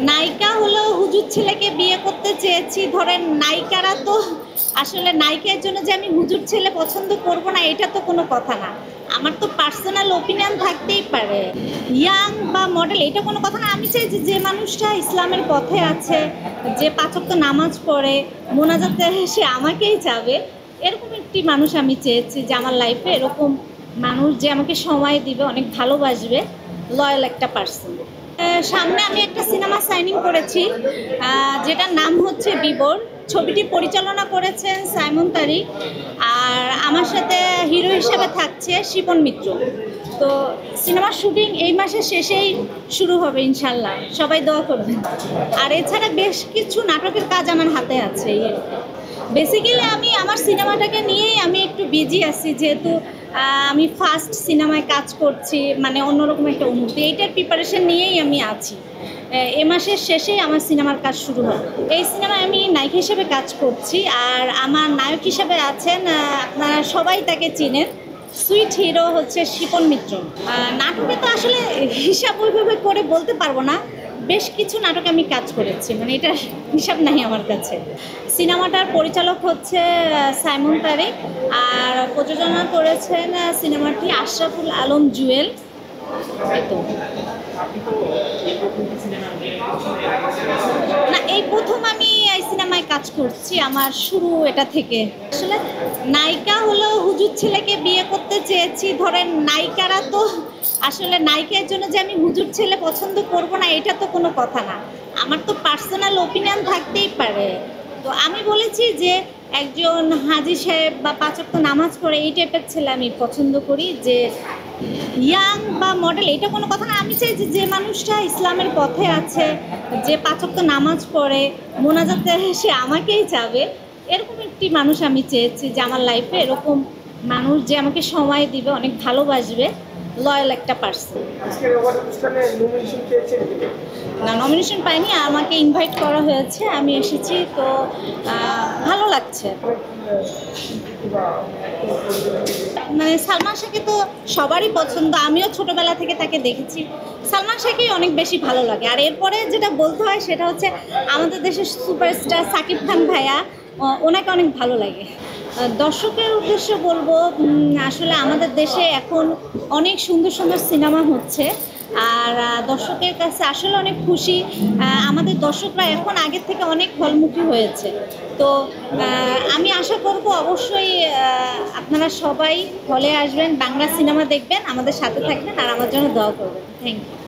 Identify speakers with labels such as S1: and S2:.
S1: নায়িকা হলেও হুজুর ছেলেকে বিয়ে করতে চেয়েছি। ধরেন নায়িকারা তো আসলে নায়িকার জন্য যে আমি হুজুর ছেলে পছন্দ করব না এটা তো কোনো কথা না। আমার তো পার্সোনাল ওপিনিয়ন থাকতেই পারে। ইয়াং বা মডেল এটা কোনো কথা না। আমি চাই যে যে মানুষটা ইসলামের পথে আছে, যে পাঁচ ওয়াক্ত নামাজ পড়ে, মোনাজাতে সে আমাকেই চাবে, এরকম একটি মানুষ আমি চেয়েছি যে আমার লাইফে এরকম মানুষ যে আমাকে সময় দিবে, অনেক ভালোবাসবে, লয়াল একটা পার্সন। সামনে আমি একটা সিনেমা সাইনিং করেছি, যেটার নাম হচ্ছে বিবর। ছবিটি পরিচালনা করেছেন সাইমন তারিক, আর আমার সাথে হিরো হিসেবে থাকছে শিপন মিত্র। তো সিনেমার শুটিং এই মাসের শেষেই শুরু হবে ইনশাল্লাহ, সবাই দোয়া করবেন। আর এছাড়া বেশ কিছু নাটকের কাজ আমার হাতে আছে। বেসিক্যালি আমি আমার সিনেমাটাকে নিয়েই আমি একটু বিজি আছি, যেহেতু আমি ফার্স্ট সিনেমায় কাজ করছি, মানে অন্যরকম একটা অনুভূতি, এইটার প্রিপারেশন নিয়েই আমি আছি। এ মাসের শেষেই আমার সিনেমার কাজ শুরু হবে। এই সিনেমায় আমি নায়িকা হিসেবে কাজ করছি, আর আমার নায়ক হিসেবে আছেন, আপনারা সবাই তাকে চিনেন, সুইট হিরো হচ্ছে শিপন মিত্র। নাটকে তো আসলে হিসাব ওইভাবে করে বলতে পারবো না, বেশ কিছু নাটকে আমি কাজ করেছি, মানে এটা হিসাব নাই আমার কাছে। সিনেমাটার পরিচালক হচ্ছে সাইমন তারিক, আর প্রযোজনা করেছেন সিনেমাটি আশরাফুল আলম জুয়েল। না, এই প্রথম আমি এই সিনেমায় কাজ করছি, আমার শুরু এটা থেকে। আসলে নায়িকা হলেও হুজুর ছেলেকে বিয়ে করতে চেয়েছি। ধরেন নায়িকারা তো আসলে নায়িকার জন্য যে আমি হুজুর ছেলে পছন্দ করব না এটা তো কোনো কথা না। আমার তো পার্সোনাল ওপিনিয়ন থাকতেই পারে। তো আমি বলেছি যে একজন হাজি সাহেব বা পাঁচ ওয়াক্ত নামাজ পড়ে এই টাইপের ছেলে আমি পছন্দ করি। যে ইয়াং বা মডেল এটা কোনো কথা না। আমি চাই যে যে মানুষটা ইসলামের পথে আছে, যে পাঁচ ওয়াক্ত নামাজ পড়ে, মোনাজাতে সে আমাকেই চাবে, এরকম একটি মানুষ আমি চেয়েছি যে আমার লাইফে এরকম মানুষ যে আমাকে সময় দিবে, অনেক ভালোবাসবে, লয়াল একটা পার্সন। না, নমিনেশন পাইনি, আমাকে ইনভাইট করা হয়েছে, আমি এসেছি। তো ভালো লাগছে। মানে সালমান শাহকে তো সবারই পছন্দ, আমিও ছোটবেলা থেকে তাকে দেখেছি। সালমান শাহকেই অনেক বেশি ভালো লাগে। আর এরপরে যেটা বলতে হয় সেটা হচ্ছে আমাদের দেশের সুপারস্টার সাকিব খান ভাইয়া, ওনাকে অনেক ভালো লাগে। দর্শকের উদ্দেশ্যে বলবো, আসলে আমাদের দেশে এখন অনেক সুন্দর সুন্দর সিনেমা হচ্ছে, আর দর্শকের কাছে আসলে অনেক খুশি। আমাদের দর্শকরা এখন আগের থেকে অনেক হলমুখী হয়েছে। তো আমি আশা করব অবশ্যই আপনারা সবাই হলে আসবেন, বাংলা সিনেমা দেখবেন, আমাদের সাথে থাকবেন, আর আমার জন্য দোয়া করবেন। Thank you.